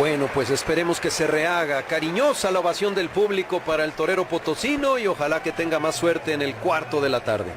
Bueno, pues esperemos que se rehaga cariñosa la ovación del público para el torero potosino y ojalá que tenga más suerte en el cuarto de la tarde.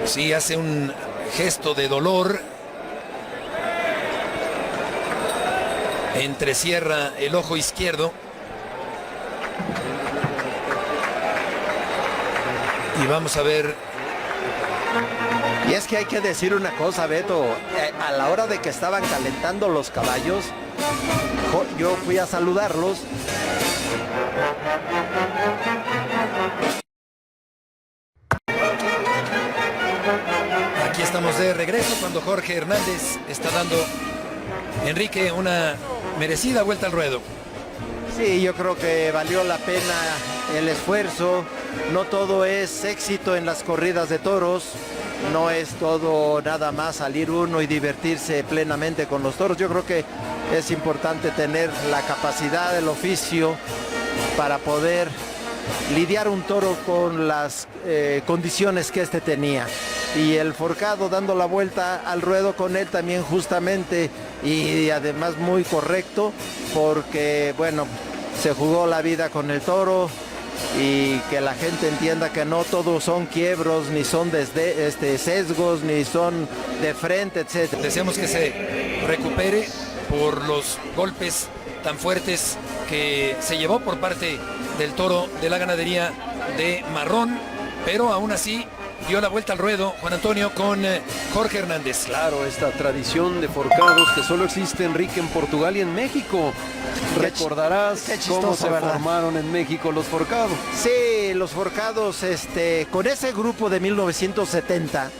Sí, hace un gesto de dolor. Entrecierra el ojo izquierdo. Y vamos a ver. Y es que hay que decir una cosa, Beto, a la hora de que estaban calentando los caballos, yo fui a saludarlos. Aquí estamos de regreso cuando Jorge Hernández está dando a Enrique una merecida vuelta al ruedo. Sí, yo creo que valió la pena el esfuerzo. No todo es éxito en las corridas de toros. No es todo nada más salir uno y divertirse plenamente con los toros. Yo creo que es importante tener la capacidad del oficio para poder lidiar un toro con las condiciones que este tenía. Y el forcado dando la vuelta al ruedo con él también justamente y además muy correcto porque, bueno, se jugó la vida con el toro y que la gente entienda que no todos son quiebros, ni son sesgos, ni son de frente, etc. Deseamos que se recupere por los golpes tan fuertes que se llevó por parte del toro de la ganadería de Marrón, pero aún así dio la vuelta al ruedo, Juan Antonio, con Jorge Hernández. Claro, esta tradición de forcados que solo existe, Enrique, en Portugal y en México. Recordarás cómo se formaron en México los forcados. Sí, los forcados, con ese grupo de 1970,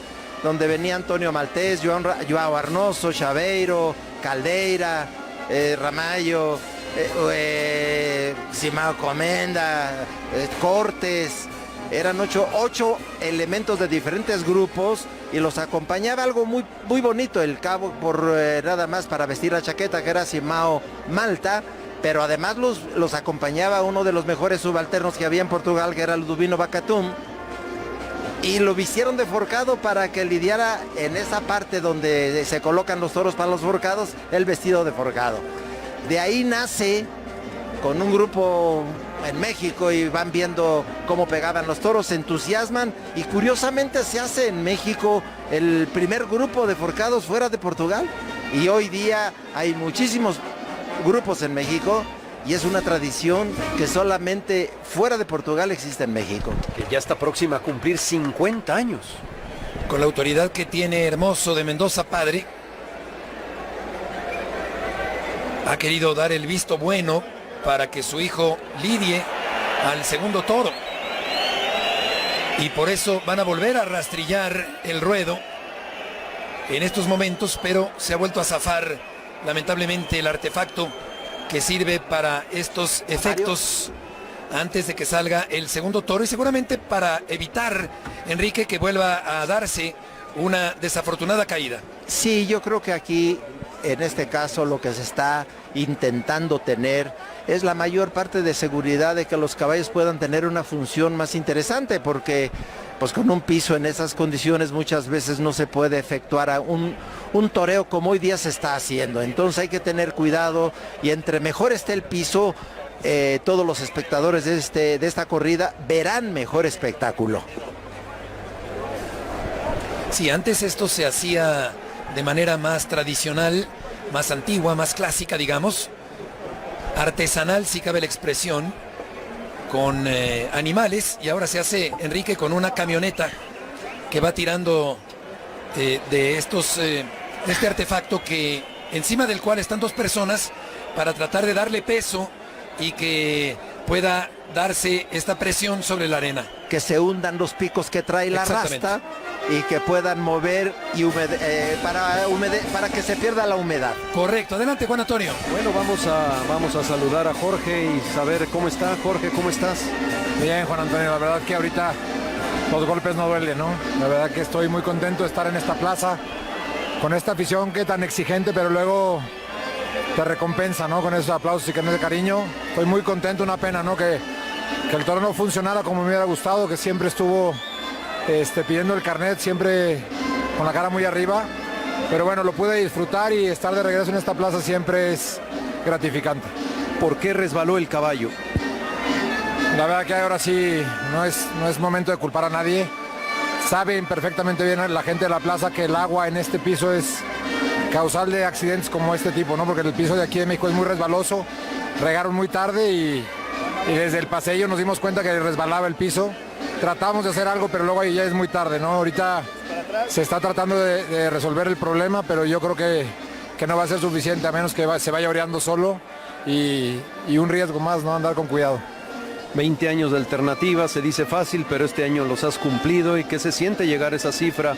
donde venía Antonio Maltés, Joao Arnoso, Chaveiro, Caldeira, Ramallo, Simao Comenda, Cortes. Eran ocho elementos de diferentes grupos y los acompañaba algo muy, muy bonito, el cabo por nada más para vestir la chaqueta, que era Simao Malta, pero además los acompañaba uno de los mejores subalternos que había en Portugal, que era Ludovino Bacatum, y lo vistieron de forcado para que lidiara en esa parte donde se colocan los toros para los forcados, el vestido de forcado. De ahí nace, con un grupo en México, y van viendo cómo pegaban los toros, se entusiasman y curiosamente se hace en México el primer grupo de forcados fuera de Portugal, y hoy día hay muchísimos grupos en México y es una tradición que solamente fuera de Portugal existe en México. Que ya está próxima a cumplir 50 años. Con la autoridad que tiene Hermoso de Mendoza padre, ha querido dar el visto bueno para que su hijo lidie al segundo toro. Y por eso van a volver a rastrillar el ruedo en estos momentos, pero se ha vuelto a zafar lamentablemente el artefacto que sirve para estos efectos antes de que salga el segundo toro, y seguramente para evitar, Enrique, que vuelva a darse una desafortunada caída. Sí, yo creo que aquí, en este caso, lo que se está intentando tener es la mayor parte de seguridad de que los caballos puedan tener una función más interesante, porque pues con un piso en esas condiciones muchas veces no se puede efectuar un toreo como hoy día se está haciendo. Entonces hay que tener cuidado, y entre mejor esté el piso, todos los espectadores de esta corrida verán mejor espectáculo. Sí, antes esto se hacía de manera más tradicional, más antigua, más clásica, digamos, artesanal, si cabe la expresión, con animales, y ahora se hace, Enrique, con una camioneta que va tirando de este artefacto, que encima del cual están dos personas para tratar de darle peso y que pueda darse esta presión sobre la arena. Que se hundan los picos que trae la rasta y que puedan mover y para que se pierda la humedad. Correcto, adelante, Juan Antonio. Bueno, vamos a saludar a Jorge y saber cómo está. Jorge, ¿cómo estás? Bien, Juan Antonio, la verdad que ahorita los golpes no duelen, ¿no? La verdad que estoy muy contento de estar en esta plaza, con esta afición que es tan exigente, pero luego te recompensa, ¿no? Con esos aplausos y con ese cariño. Estoy muy contento, una pena, ¿no? Que el toro no funcionara como me hubiera gustado, que siempre estuvo pidiendo el carnet, siempre con la cara muy arriba. pero bueno, lo pude disfrutar y estar de regreso en esta plaza siempre es gratificante. ¿Por qué resbaló el caballo? La verdad que ahora sí no es momento de culpar a nadie. Saben perfectamente bien la gente de la plaza que el agua en este piso es causal de accidentes como este tipo, ¿no? Porque el piso de aquí de México es muy resbaloso. Regaron muy tarde y desde el pasillo nos dimos cuenta que resbalaba el piso. Tratamos de hacer algo, pero luego ya es muy tarde, ¿no? Ahorita se está tratando de resolver el problema, pero yo creo que no va a ser suficiente a menos que se vaya oreando solo y un riesgo más, ¿no? Andar con cuidado. 20 años de alternativa, se dice fácil, pero este año los has cumplido. ¿Y qué se siente llegar a esa cifra?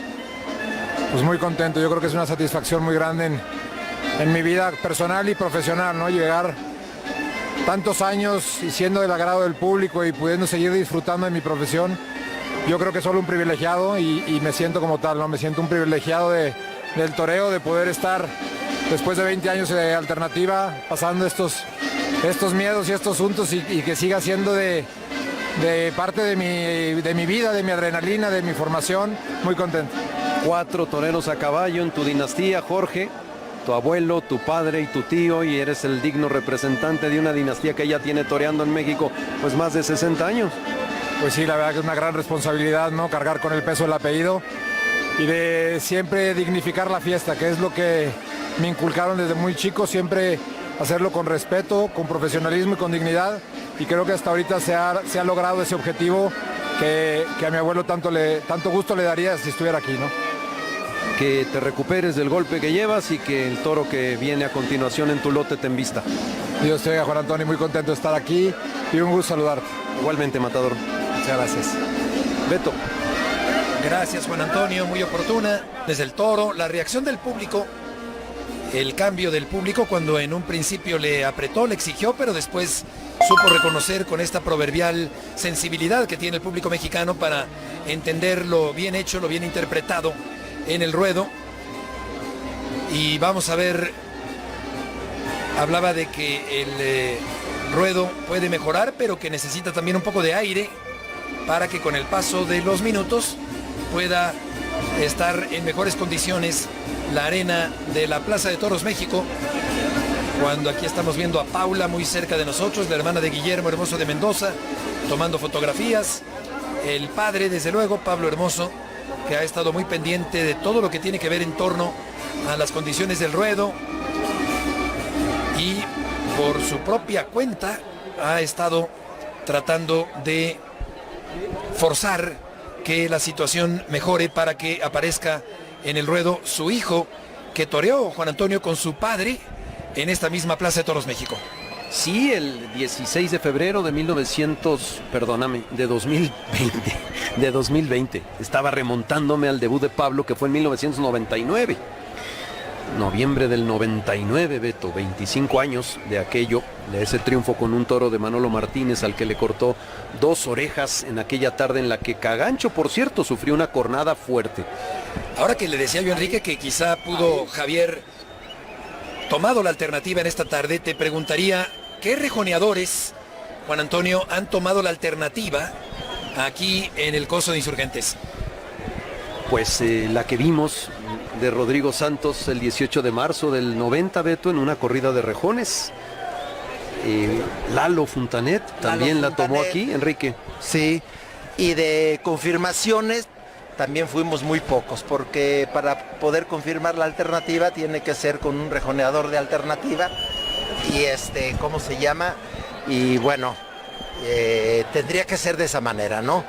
Pues muy contento, yo creo que es una satisfacción muy grande en mi vida personal y profesional, ¿no? Llegar tantos años y siendo del agrado del público y pudiendo seguir disfrutando de mi profesión, yo creo que soy un privilegiado y me siento como tal, ¿no? Me siento un privilegiado del toreo, de poder estar después de 20 años de alternativa, pasando estos miedos y estos asuntos y que siga siendo de parte de mi vida, de mi adrenalina, de mi formación, muy contento. 4 toreros a caballo en tu dinastía, Jorge, tu abuelo, tu padre y tu tío, y eres el digno representante de una dinastía que ya tiene toreando en México pues más de 60 años. Pues sí, la verdad que es una gran responsabilidad, ¿no? Cargar con el peso del apellido y de siempre dignificar la fiesta, que es lo que me inculcaron desde muy chico, siempre hacerlo con respeto, con profesionalismo y con dignidad, y creo que hasta ahorita se ha logrado ese objetivo que a mi abuelo tanto gusto le daría si estuviera aquí, ¿no? Que te recuperes del golpe que llevas y que el toro que viene a continuación en tu lote te embista. Yo estoy, Juan Antonio, muy contento de estar aquí y un gusto saludarte. Igualmente, Matador. Muchas gracias. Beto. Gracias, Juan Antonio, muy oportuna. Desde el toro, la reacción del público, el cambio del público cuando en un principio le apretó, le exigió, pero después supo reconocer con esta proverbial sensibilidad que tiene el público mexicano para entender lo bien hecho, lo bien interpretado en el ruedo. Y vamos a ver, hablaba de que el ruedo puede mejorar, pero que necesita también un poco de aire para que con el paso de los minutos pueda estar en mejores condiciones la arena de la Plaza de Toros México, cuando aquí estamos viendo a Paula muy cerca de nosotros, la hermana de Guillermo Hermoso de Mendoza, tomando fotografías, el padre, desde luego, Pablo Hermoso, que ha estado muy pendiente de todo lo que tiene que ver en torno a las condiciones del ruedo y por su propia cuenta ha estado tratando de forzar que la situación mejore para que aparezca en el ruedo su hijo, que toreó, Juan Antonio, con su padre en esta misma Plaza de Toros México. Sí, el 16 de febrero de 2020. Estaba remontándome al debut de Pablo, que fue en 1999. Noviembre del 99, Beto, 25 años de aquello, de ese triunfo con un toro de Manolo Martínez al que le cortó 2 orejas en aquella tarde en la que Cagancho, por cierto, sufrió una cornada fuerte. Ahora que le decía yo a Enrique que quizá pudo Javier tomado la alternativa en esta tarde, te preguntaría, ¿qué rejoneadores, Juan Antonio, han tomado la alternativa aquí en el Coso de Insurgentes? Pues la que vimos de Rodrigo Santos el 18 de marzo del 90, Beto, en una corrida de rejones. Lalo Fontanet también la tomó aquí, Enrique. Sí, y de confirmaciones también fuimos muy pocos, porque para poder confirmar la alternativa tiene que ser con un rejoneador de alternativa y ¿cómo se llama? Y bueno, tendría que ser de esa manera, ¿no?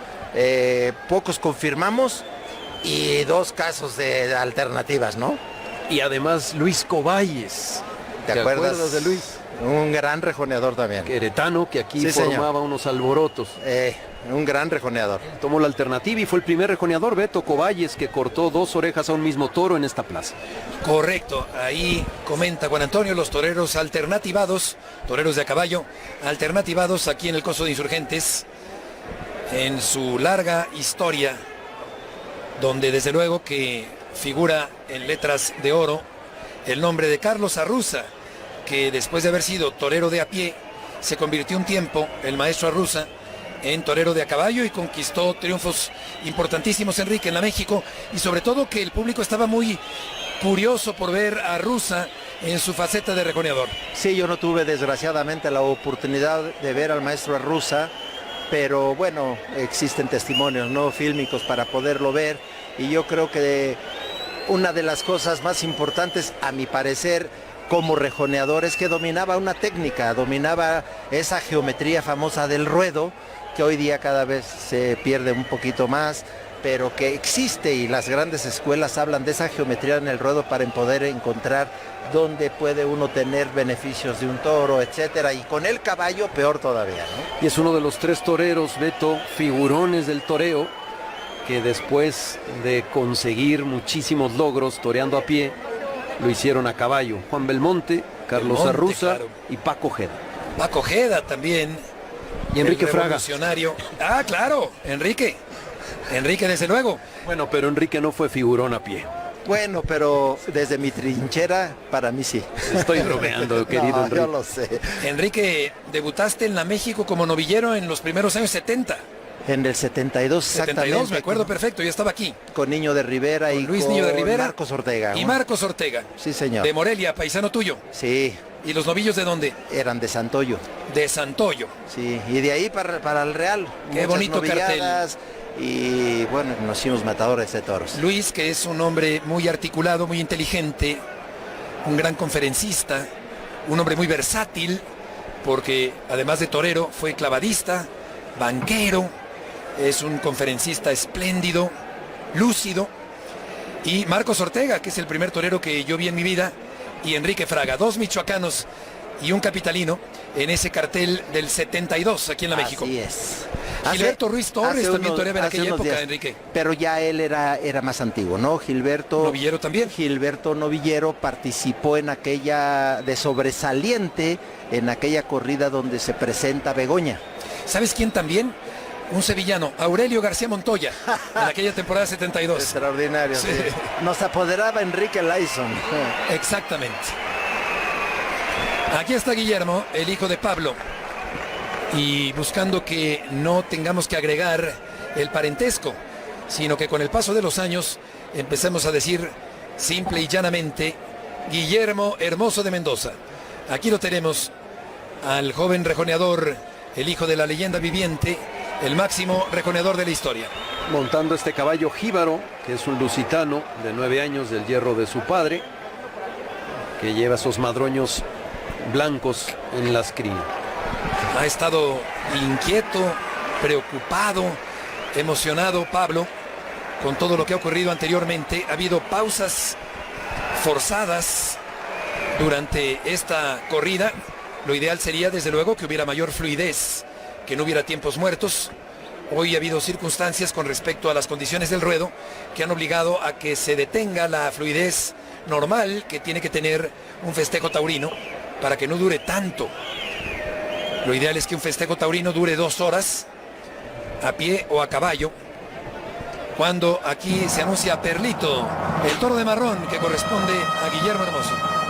Pocos confirmamos y 2 casos de alternativas, ¿no? Y además Luis Coballes. ¿Te acuerdas de Luis? Un gran rejoneador también. Queretano, que aquí Sí, formaba señor. unos alborotos. Un gran rejoneador. Tomó la alternativa y fue el primer rejoneador, Beto Coballes, que cortó 2 orejas a un mismo toro en esta plaza. Correcto, ahí comenta Juan Antonio, los toreros alternativados, toreros de a caballo, alternativados aquí en el Coso de Insurgentes, en su larga historia, donde desde luego que figura en letras de oro el nombre de Carlos Arruza, que después de haber sido torero de a pie, se convirtió un tiempo, el maestro Arruza, en torero de a caballo y conquistó triunfos importantísimos, Enrique, en la México, y sobre todo que el público estaba muy curioso por ver a Rusa en su faceta de rejoneador. Sí, yo no tuve desgraciadamente la oportunidad de ver al maestro Arruza, pero bueno, existen testimonios no fílmicos para poderlo ver, y yo creo que una de las cosas más importantes, a mi parecer, como rejoneador, es que dominaba una técnica, dominaba esa geometría famosa del ruedo, que hoy día cada vez se pierde un poquito más, pero que existe, y las grandes escuelas hablan de esa geometría en el ruedo para poder encontrar dónde puede uno tener beneficios de un toro, etcétera, y con el caballo peor todavía, ¿no? Y es uno de los 3 toreros, Beto, figurones del toreo, que después de conseguir muchísimos logros toreando a pie, lo hicieron a caballo. Juan Belmonte, Carlos Belmonte, Arruza, claro. y Paco Ojeda. Paco Ojeda también. Y Enrique el Fraga. revolucionario. Ah, claro, Enrique. Enrique, desde luego. Bueno, pero Enrique no fue figurón a pie. Bueno, pero desde mi trinchera, para mí sí. Estoy bromeando, querido No, Enrique. yo lo sé. Enrique, debutaste en la México como novillero en los primeros años 70. En el 72 exactamente. 72, me acuerdo perfecto, yo estaba aquí. Con Niño de Rivera y Con Luis con Niño de Rivera. Marcos Ortega. Y Marcos Ortega. Sí, señor. De Morelia, paisano tuyo. Sí, ¿Y los novillos de dónde? eran de Santoyo. De Santoyo. Sí, y de ahí para el Real. Qué muchas bonito novilladas, y bueno, nos hicimos matadores de toros. Luis, que es un hombre muy articulado, muy inteligente, un gran conferencista, un hombre muy versátil, porque además de torero fue clavadista, banquero, es un conferencista espléndido, lúcido. Y Marcos Ortega, que es el primer torero que yo vi en mi vida, y Enrique Fraga, 2 michoacanos y un capitalino en ese cartel del 72 aquí en la México. Así es. Gilberto Ruiz Torres también toreaba en hace aquella unos época, días. Enrique. Pero ya él era más antiguo, ¿no? Gilberto. Novillero también. Gilberto Novillero participó en aquella de sobresaliente, en aquella corrida donde se presenta Begoña. ¿Sabes quién también? Un sevillano, Aurelio García Montoya, en aquella temporada 72. Extraordinario. Sí. Sí. Nos apoderaba Enrique Lyson. Exactamente. Aquí está Guillermo, el hijo de Pablo. Y buscando que no tengamos que agregar el parentesco, sino que con el paso de los años empecemos a decir simple y llanamente Guillermo Hermoso de Mendoza. Aquí lo tenemos al joven rejoneador, el hijo de la leyenda viviente, el máximo rejoneador de la historia. Montando este caballo jíbaro, que es un lusitano de 9 años del hierro de su padre, que lleva esos madroños blancos en las crías. Ha estado inquieto, preocupado, emocionado Pablo con todo lo que ha ocurrido anteriormente. Ha habido pausas forzadas durante esta corrida. Lo ideal sería, desde luego, que hubiera mayor fluidez, que no hubiera tiempos muertos. Hoy ha habido circunstancias con respecto a las condiciones del ruedo que han obligado a que se detenga la fluidez normal que tiene que tener un festejo taurino para que no dure tanto. Lo ideal es que un festejo taurino dure 2 horas, a pie o a caballo, cuando aquí se anuncia Perlito, el toro de marrón que corresponde a Guillermo Hermoso.